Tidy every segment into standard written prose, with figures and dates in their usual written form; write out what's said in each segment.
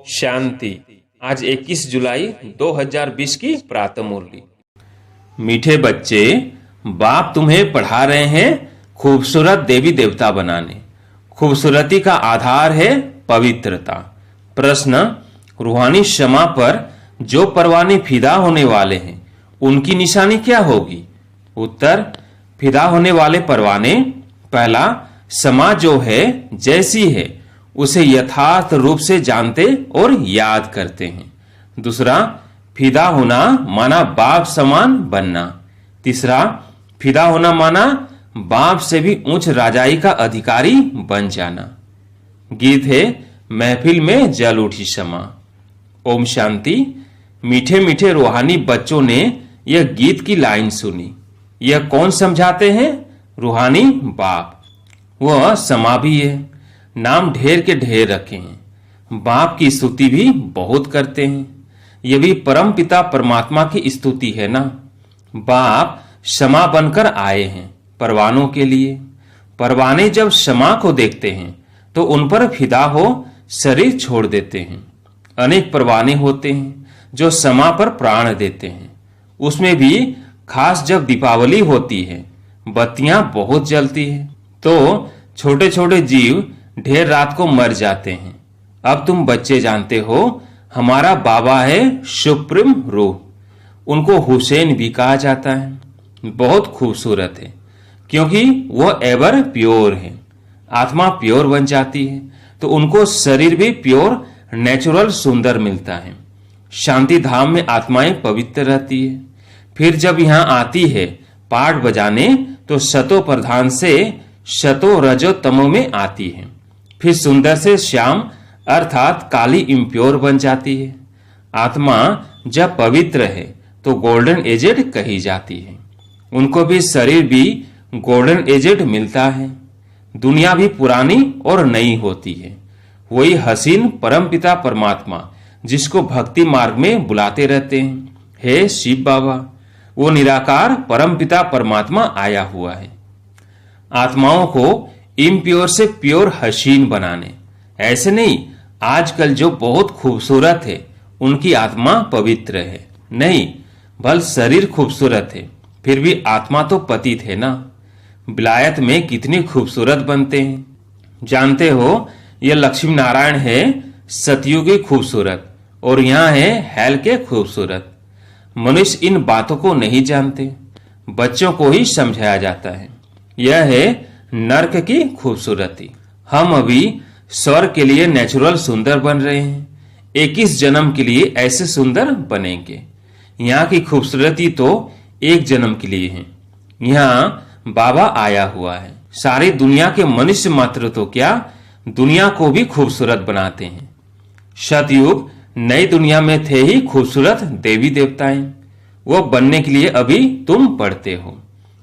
शांति। आज 21 जुलाई 2020 की प्रातः मुरली। मीठे बच्चे, बाप तुम्हें पढ़ा रहे हैं खूबसूरत देवी देवता बनाने। खूबसूरती का आधार है पवित्रता। प्रश्न, रूहानी क्षमा पर जो परवाने फिदा होने वाले हैं उनकी निशानी क्या होगी? उत्तर, फिदा होने वाले परवाने, पहला, क्षमा जो है जैसी है उसे यथार्थ रूप से जानते और याद करते हैं। दूसरा, फिदा होना माना बाप समान बनना। तीसरा, फिदा होना माना बाप से भी उच्च राजाई का अधिकारी बन जाना। गीत है महफिल में जल उठी क्षमा। ओम शांति। मीठे मीठे रूहानी बच्चों ने यह गीत की लाइन सुनी। यह कौन समझाते हैं? रूहानी बाप। वह क्षमा भी है। नाम ढेर के ढेर रखे हैं। बाप की स्तुति भी बहुत करते हैं। यह भी परम पिता परमात्मा की स्तुति है ना। बाप क्षमा बनकर आए हैं परवानों के लिए। परवाने जब क्षमा को देखते हैं तो उन पर फिदा हो शरीर छोड़ देते हैं। अनेक परवाने होते हैं जो क्षमा पर प्राण देते हैं। उसमें भी खास जब दीपावली होती है, बत्तियां बहुत जलती है तो छोटे छोटे जीव ढेर रात को मर जाते हैं। अब तुम बच्चे जानते हो हमारा बाबा है सुप्रीम रूह। उनको हुसैन भी कहा जाता है। बहुत खूबसूरत है क्योंकि वह एवर प्योर है। आत्मा प्योर बन जाती है तो उनको शरीर भी प्योर नेचुरल सुंदर मिलता है। शांति धाम में आत्माएं पवित्र रहती है। फिर जब यहाँ आती है पाठ बजाने तो शतो प्रधान से शतो रजो तमो में आती है। फिर सुंदर से श्याम अर्थात काली इम्प्योर बन जाती है। आत्मा जब पवित्र है तो गोल्डन एजेड कही जाती है। उनको भी शरीर भी गोल्डन एजेड मिलता है। दुनिया भी पुरानी और नई होती है। वही हसीन परमपिता परमात्मा जिसको भक्ति मार्ग में बुलाते रहते हैं, हे शिव बाबा, वो निराकार परमपिता परमात्मा आया हुआ है आत्माओं को इम्प्योर से प्योर हसीन बनाने। ऐसे नहीं आजकल जो बहुत खूबसूरत है उनकी आत्मा पवित्र है, नहीं, भल शरीर खूबसूरत है फिर भी आत्मा तो पतित है ना। विलायत में कितनी खूबसूरत बनते हैं। जानते हो यह लक्ष्मी नारायण है सतयुगी खूबसूरत और यहाँ है हेल के खूबसूरत। मनुष्य इन बातों को नहीं जानते, बच्चों को ही समझाया जाता है। यह है नर्क की खूबसूरती। हम अभी स्वर्ग के लिए नेचुरल सुंदर बन रहे हैं। 21 जन्म के लिए ऐसे सुंदर बनेंगे। यहाँ की खूबसूरती तो एक जन्म के लिए है। यहाँ बाबा आया हुआ है। सारी दुनिया के मनुष्य मात्र तो क्या, दुनिया को भी खूबसूरत बनाते हैं। सतयुग नई दुनिया में थे ही खूबसूरत देवी देवताएं। वो बनने के लिए अभी तुम पढ़ते हो।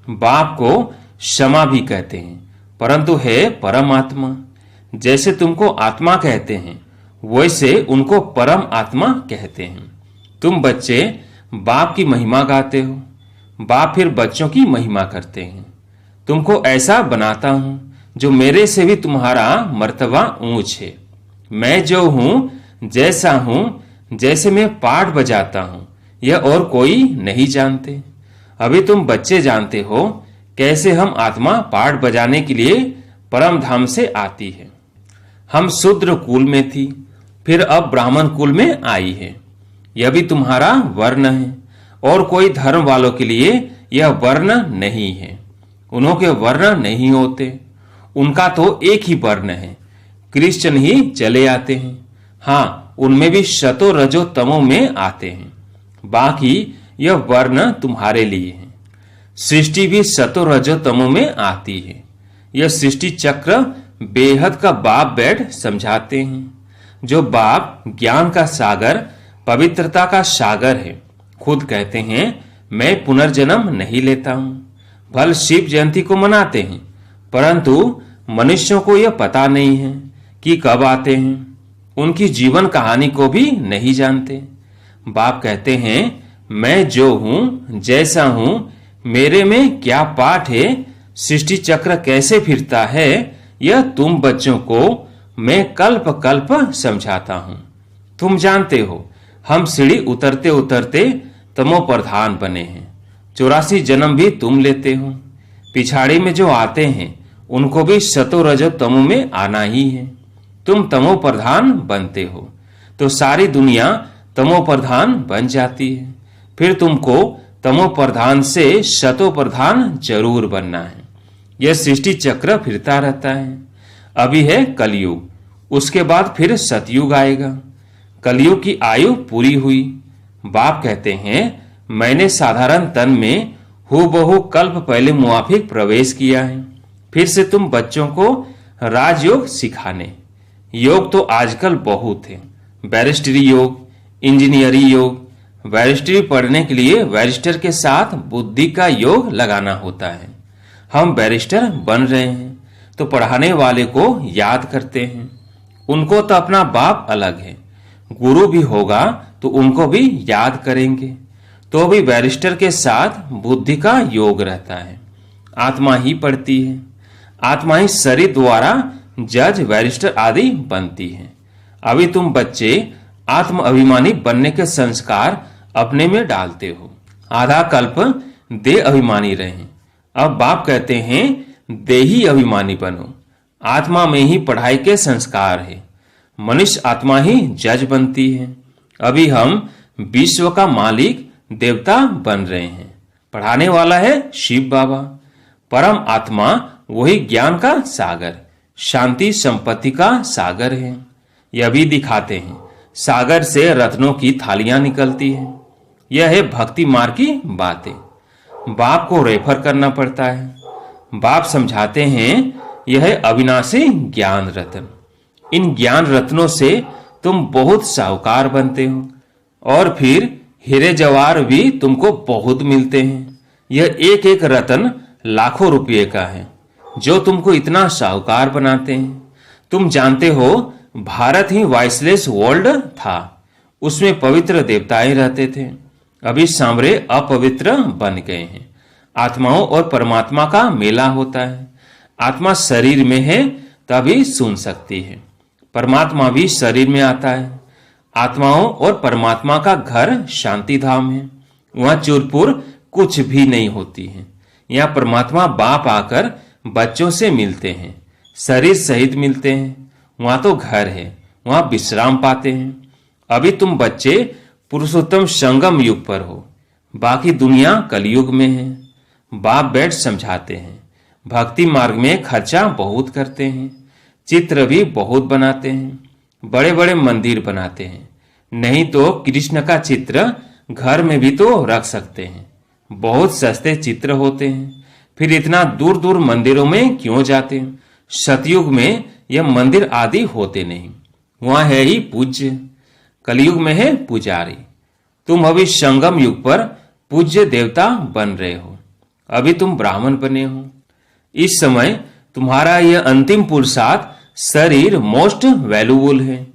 बाप को क्षमा भी कहते हैं परंतु है परमात्मा। जैसे तुमको आत्मा कहते हैं वैसे उनको परम आत्मा कहते हैं। तुम बच्चे बाप की महिमा गाते हो, बाप फिर बच्चों की महिमा करते हैं। तुमको ऐसा बनाता हूं जो मेरे से भी तुम्हारा मर्तबा ऊंच है। मैं जो हूं जैसा हूं, जैसे मैं पाठ बजाता हूं, यह और कोई नहीं जानते। अभी तुम बच्चे जानते हो कैसे हम आत्मा पाठ बजाने के लिए परम धाम से आती है। हम शूद्र कुल में थी फिर अब ब्राह्मण कुल में आई है। यह भी तुम्हारा वर्ण है और कोई धर्म वालों के लिए यह वर्ण नहीं है। उन्होंने वर्ण नहीं होते, उनका तो एक ही वर्ण है। क्रिश्चियन ही चले आते हैं। हाँ, उनमें भी शतो रजो तमो में आते हैं। बाकी यह वर्ण तुम्हारे लिए है। सृष्टि भी शतो रजो तमो में आती है। यह सृष्टि चक्र बेहद का बाप बैठ समझाते हैं। जो बाप ज्ञान का सागर, पवित्रता का सागर है, खुद कहते हैं मैं पुनर्जन्म नहीं लेता हूं। भल शिव जयंती को मनाते हैं परंतु मनुष्यों को यह पता नहीं है कि कब आते हैं। उनकी जीवन कहानी को भी नहीं जानते। बाप कहते हैं मैं जो हूं जैसा हूं, मेरे में क्या पाठ है, सृष्टि चक्र कैसे फिरता है, यह तुम बच्चों को मैं कल्प कल्प समझाता हूं। तुम जानते हो, हम सीढ़ी उतरते उतरते तमो प्रधान बने हैं। 84 जन्म भी तुम लेते हो। पिछाड़ी में जो आते हैं उनको भी सतो रजो तमो में आना ही है। तुम तमो प्रधान बनते हो तो सारी दुनिया तमो प्रधान बन जाती है। फिर तुमको तमो प्रधान से सतो प्रधान जरूर बनना है। यह सृष्टि चक्र फिरता रहता है। अभी है कलयुग, उसके बाद फिर सतयुग आएगा। कलयुग की आयु पूरी हुई। बाप कहते हैं, मैंने साधारण तन में हूबहू कल्प पहले मुआफिक प्रवेश किया है, फिर से तुम बच्चों को राजयोग सिखाने। योग तो आजकल बहुत है, बैरिस्टरी योग, इंजीनियरिंग योग। बैरिस्टरी पढ़ने के लिए बैरिस्टर के साथ बुद्धि का योग लगाना होता है। हम बैरिस्टर बन रहे हैं तो पढ़ाने वाले को याद करते हैं। उनको तो अपना बाप अलग है, गुरु भी होगा तो उनको भी याद करेंगे। तो भी बैरिस्टर के साथ बुद्धि का योग रहता है। आत्मा ही पढ़ती है, आत्मा ही शरीर द्वारा जज बैरिस्टर आदि बनती है। अभी तुम बच्चे आत्म अभिमानी बनने के संस्कार अपने में डालते हो। आधा कल्प देह अभिमानी रहे, अब बाप कहते हैं देही अभिमानी बनो। आत्मा में ही पढ़ाई के संस्कार है, मनुष्य आत्मा ही जज बनती है। अभी हम विश्व का मालिक देवता बन रहे हैं। पढ़ाने वाला है शिव बाबा। परम आत्मा वही ज्ञान का सागर, शांति संपत्ति का सागर है। यह भी दिखाते हैं, सागर से रत्नों की थालियां निकलती हैं। यह है भक्ति मार्ग की बातें। बाप को रेफर करना पड़ता है। बाप समझाते हैं, यह है अविनाशी ज्ञान रत्न। इन ज्ञान रत्नों से तुम बहुत साहूकार बनते हो और फिर हीरे जवाहर भी तुमको बहुत मिलते हैं। यह एक एक रत्न लाखों रुपये का है जो तुमको इतना साहूकार बनाते हैं। तुम जानते हो, भारत ही वाइसलेस वर्ल्ड था, उसमें पवित्र देवताएं रहते थे। अभी सांवरे अपवित्र बन गए हैं। आत्माओं और परमात्मा का मेला होता है। आत्मा शरीर में है तभी सुन सकती है, परमात्मा भी शरीर में आता है। आत्माओं और परमात्मा का घर शांति धाम है। वहां चुरपुर कुछ भी नहीं होती है। यहाँ परमात्मा बाप आकर बच्चों से मिलते हैं, शरीर सहित मिलते हैं। वहां तो घर है, वहां विश्राम पाते हैं। अभी तुम बच्चे पुरुषोत्तम संगम युग पर हो, बाकी दुनिया कलयुग में है। बाप बैठ समझाते हैं। भक्ति मार्ग में खर्चा बहुत करते हैं, चित्र भी बहुत बनाते हैं, बड़े बड़े मंदिर बनाते हैं। नहीं तो कृष्ण का चित्र घर में भी तो रख सकते हैं। बहुत सस्ते चित्र होते हैं, फिर इतना दूर दूर मंदिरों में क्यों जाते हैं? सतयुग में यह मंदिर आदि होते नहीं, वहां है ही पूज्य। कलयुग में है पुजारी। तुम अभी संगम युग पर पूज्य देवता बन रहे हो। अभी तुम ब्राह्मण बने हो। इस समय तुम्हारा यह अंतिम पुरुषार्थ शरीर मोस्ट वैल्यूबल है।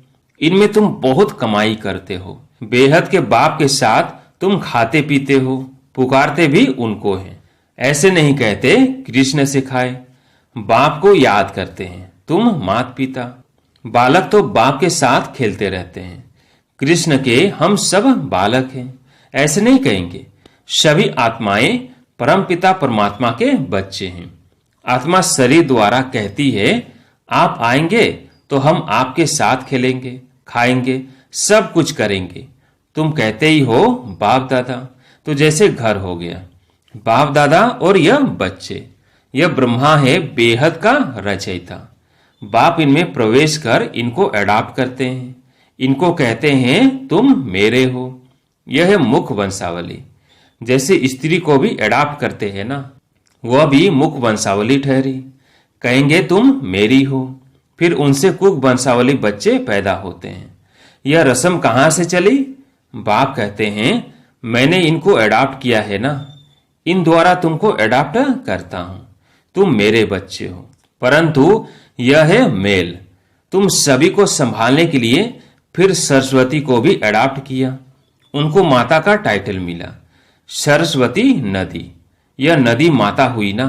इनमें तुम बहुत कमाई करते हो। बेहद के बाप के साथ तुम खाते पीते हो, पुकारते भी उनको है। ऐसे नहीं कहते कृष्ण सिखाए, बाप को याद करते हैं। तुम माता पिता, बालक तो बाप के साथ खेलते रहते हैं। कृष्ण के हम सब बालक हैं, ऐसे नहीं कहेंगे। सभी आत्माएं परमपिता परमात्मा के बच्चे हैं। आत्मा शरीर द्वारा कहती है, आप आएंगे तो हम आपके साथ खेलेंगे, खाएंगे, सब कुछ करेंगे। तुम कहते ही हो बाप दादा, तो जैसे घर हो गया। बाप दादा और यह बच्चे, यह ब्रह्मा है बेहद का रचयिता। बाप इनमें प्रवेश कर इनको अडॉप्ट करते हैं। इनको कहते हैं तुम मेरे हो। यह है मुख वंशावली। जैसे स्त्री को भी अडॉप्ट करते हैं ना, वह भी मुख वंशावली ठहरी। कहेंगे तुम मेरी हो, फिर उनसे कुक वंशावली बच्चे पैदा होते हैं। यह रस्म कहां से चली? बाप कहते हैं मैंने इनको अडॉप्ट किया है ना, इन द्वारा तुमको अडॉप्ट करता हूं। तुम मेरे बच्चे हो। परंतु यह है मेल। तुम सभी को संभालने के लिए फिर सरस्वती को भी अडॉप्ट किया। उनको माता का टाइटल मिला, सरस्वती नदी। यह नदी माता हुई ना।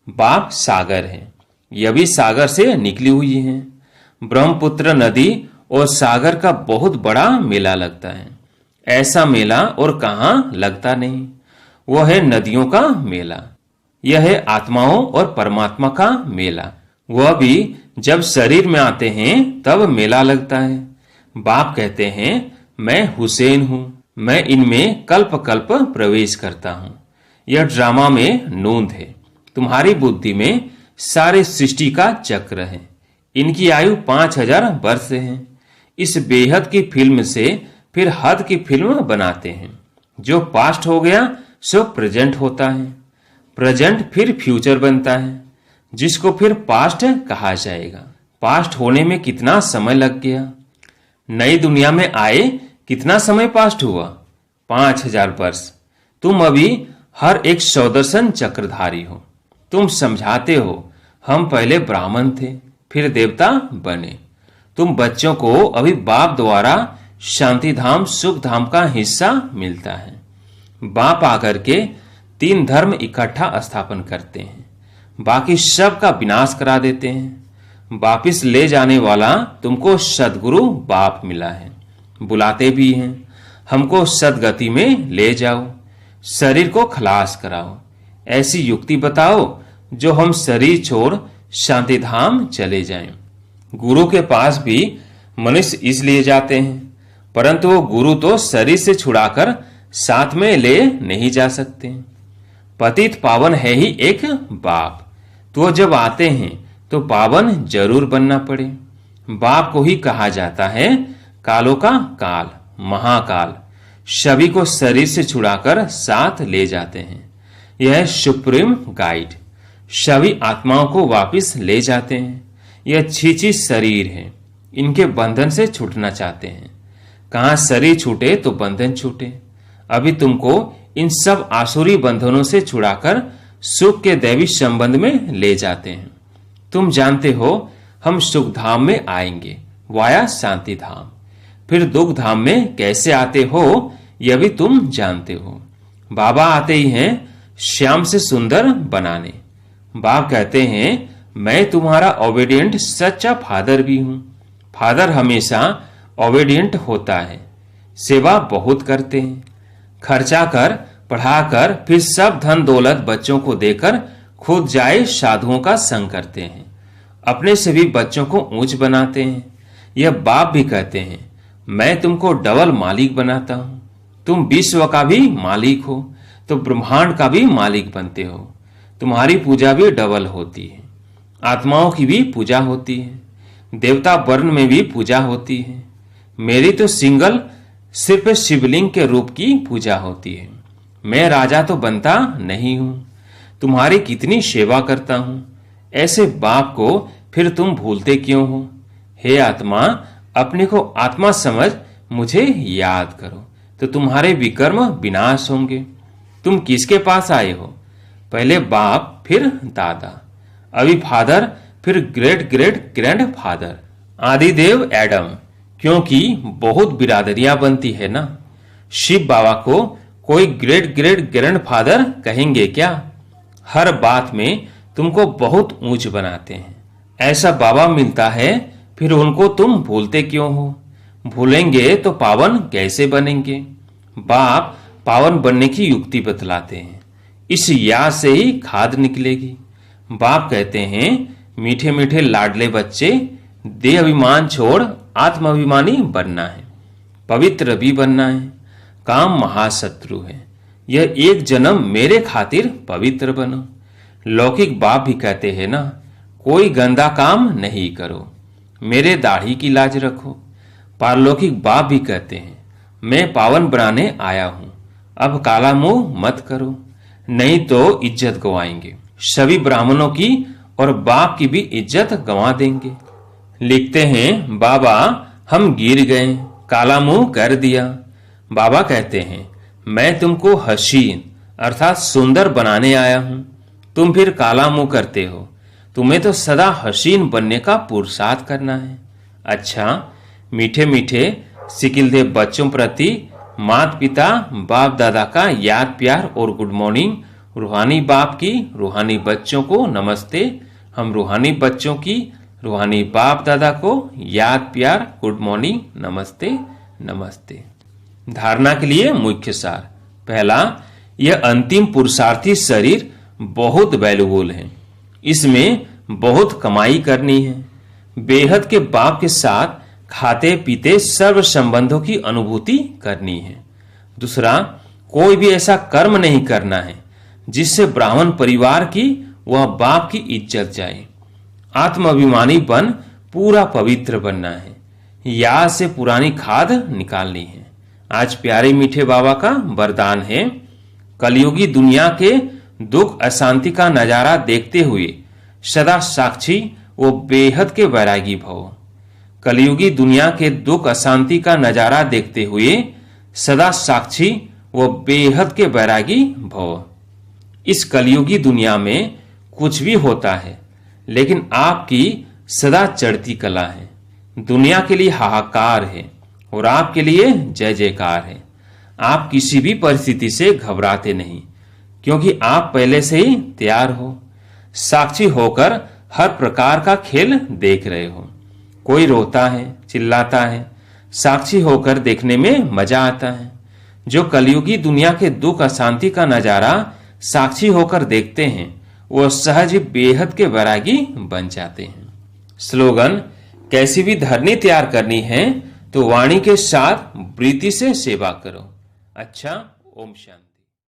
बाप सागर है, यह भी सागर से निकली हुई है। ब्रह्मपुत्र नदी और सागर का बहुत बड़ा मेला लगता है। ऐसा मेला और कहाँ लगता नहीं, वो है नदियों का मेला। यह है आत्माओं और परमात्मा का मेला। वह भी जब शरीर में आते हैं तब मेला लगता है। बाप कहते हैं, मैं हुसैन हूं, मैं इनमें कल्प कल्प प्रवेश करता हूं। यह ड्रामा में नूंद है। तुम्हारी बुद्धि में सारे सृष्टि का चक्र है। इनकी आयु 5000 वर्ष है। इस बेहद की फिल्म से फिर हद की फिल्म बनाते हैं। जो पास्ट हो गया सो प्रेजेंट होता है, प्रेजेंट फिर फ्यूचर बनता है, जिसको फिर पास्ट कहा जाएगा। पास्ट होने में कितना समय लग गया। नई दुनिया में आए कितना समय पास्ट हुआ, 5000 वर्ष। तुम अभी हर एक सौदर्शन चक्रधारी हो। तुम समझाते हो हम पहले ब्राह्मण थे फिर देवता बने। तुम बच्चों को अभी बाप द्वारा शांति धाम सुख धाम का हिस्सा मिलता है। बाप आकर के 3 धर्म इकट्ठा स्थापन करते हैं, बाकी सब का विनाश करा देते हैं। वापिस ले जाने वाला तुमको सदगुरु बाप मिला है। बुलाते भी हैं, हमको सदगति में ले जाओ, शरीर को खलास कराओ। ऐसी युक्ति बताओ जो हम शरीर छोड़ शांति धाम चले जाएं। गुरु के पास भी मनुष्य इसलिए जाते हैं, परंतु वो गुरु तो शरीर से छुड़ाकर साथ में ले नहीं जा सकते। पतित पावन है ही एक बाप, तो जब आते हैं तो पावन जरूर बनना पड़े। बाप को ही कहा जाता है कालों का काल, महाकाल। सभी को शरीर से छुड़ाकर साथ ले जाते हैं। यह सुप्रीम गाइड सभी आत्माओं को वापस ले जाते हैं। यह छीछी शरीर है, इनके बंधन से छूटना चाहते हैं। कहां शरीर छूटे तो बंधन छूटे। अभी तुमको इन सब आसुरी बंधनों से छुड़ाकर सुख के दैवी संबंध में ले जाते हैं। तुम जानते हो हम सुख धाम में आएंगे वाया शांति धाम, फिर दुख धाम में कैसे आते हो यह भी तुम जानते हो। बाबा आते ही हैं श्याम से सुंदर बनाने। बाप कहते हैं मैं तुम्हारा ओबीडिएंट सच्चा फादर भी हूं। फादर हमेशा ओबीडिएंट होता है, सेवा बहुत करते हैं, खर्चा कर पढ़ाकर फिर सब धन दौलत बच्चों को देकर खुद जाए साधुओं का संग करते हैं। अपने से भी बच्चों को ऊंच बनाते हैं। यह बाप भी कहते हैं मैं तुमको डबल मालिक बनाता हूं। तुम विश्व का भी मालिक हो तो ब्रह्मांड का भी मालिक बनते हो। तुम्हारी पूजा भी डबल होती है। आत्माओं की भी पूजा होती है, देवता वर्ण में भी पूजा होती है। मेरी तो सिंगल सिर्फ शिवलिंग के रूप की पूजा होती है। मैं राजा तो बनता नहीं हूं, तुम्हारी कितनी सेवा करता हूं। ऐसे बाप को फिर तुम भूलते क्यों हो। हे आत्मा, अपने को आत्मा समझ मुझे याद करो तो तुम्हारे विकर्म विनाश होंगे। तुम किसके पास आए हो? पहले बाप फिर दादा, अभी फादर फिर great great grand father, Adidev Adam. क्योंकि बहुत बिरादरियां बनती है ना। शिव बाबा को कोई ग्रेट ग्रेट ग्रैंड फादर कहेंगे क्या? हर बात में तुमको बहुत ऊंच बनाते हैं। ऐसा बाबा मिलता है फिर उनको तुम भूलते क्यों हो? भूलेंगे तो पावन कैसे बनेंगे? बाप पावन बनने की युक्ति बतलाते हैं। इस याद से ही खाद निकलेगी। बाप कहते हैं मीठे मीठे लाडले बच्चे, देह अभिमान छोड़ आत्माभिमानी बनना है, पवित्र भी बनना है। काम महाशत्रु है, यह एक जन्म मेरे खातिर पवित्र बनो। लौकिक बाप भी कहते हैं ना, कोई गंदा काम नहीं करो, मेरे दाढ़ी की लाज रखो। पारलौकिक बाप भी कहते हैं मैं पावन बनाने आया हूं, अब काला मुंह मत करो, नहीं तो इज्जत गवाएंगे। सभी ब्राह्मणों की और बाप की भी इज्जत गंवा देंगे। लिखते हैं बाबा हम गिर गए, काला मुंह कर दिया। बाबा कहते हैं मैं तुमको हसीन अर्थात सुंदर बनाने आया हूं, तुम फिर काला मुंह करते हो। तुम्हें तो सदा हसीन बनने का पुरुषार्थ करना है। अच्छा, मीठे मीठे सिकिलदेव बच्चों प्रति माता पिता बाप दादा का याद प्यार और गुड मॉर्निंग। रूहानी बाप की रूहानी बच्चों को नमस्ते। हम रूहानी बच्चों की रूहानी बाप दादा को याद प्यार गुड मॉर्निंग नमस्ते नमस्ते। धारणा के लिए मुख्य सार। पहला, यह अंतिम पुरुषार्थी शरीर बहुत वैल्यूबल है, इसमें बहुत कमाई करनी है। बेहद के बाप के साथ खाते पीते सर्व संबंधों की अनुभूति करनी है। दूसरा, कोई भी ऐसा कर्म नहीं करना है जिससे ब्राह्मण परिवार की वह बाप की इज्जत जाए। आत्माभिमानी बन पूरा पवित्र बनना है। याद से पुरानी खाद निकालनी है। आज प्यारे मीठे बाबा का वरदान है, कलयुगी दुनिया के दुख अशांति का नजारा देखते हुए सदा साक्षी वो बेहद के वैरागी भव। कलयुगी दुनिया के दुख अशांति का नजारा देखते हुए सदा साक्षी वो बेहद के वैरागी भव। इस कलयुगी दुनिया में कुछ भी होता है, लेकिन आपकी सदा चढ़ती कला है। दुनिया के लिए हाहाकार है और आपके लिए जय जयकार है। आप किसी भी परिस्थिति से घबराते नहीं, क्योंकि आप पहले से ही तैयार हो। साक्षी होकर हर प्रकार का खेल देख रहे हो। कोई रोता है, चिल्लाता है, साक्षी होकर देखने में मजा आता है। जो कलयुगी दुनिया के दुख अशांति का नजारा साक्षी होकर देखते हैं, वो सहज ही बेहद के वैरागी बन जाते हैं। स्लोगन, कैसी भी धरनी तैयार करनी है तो वाणी के साथ प्रीति से सेवा करो। अच्छा, ओम शांति।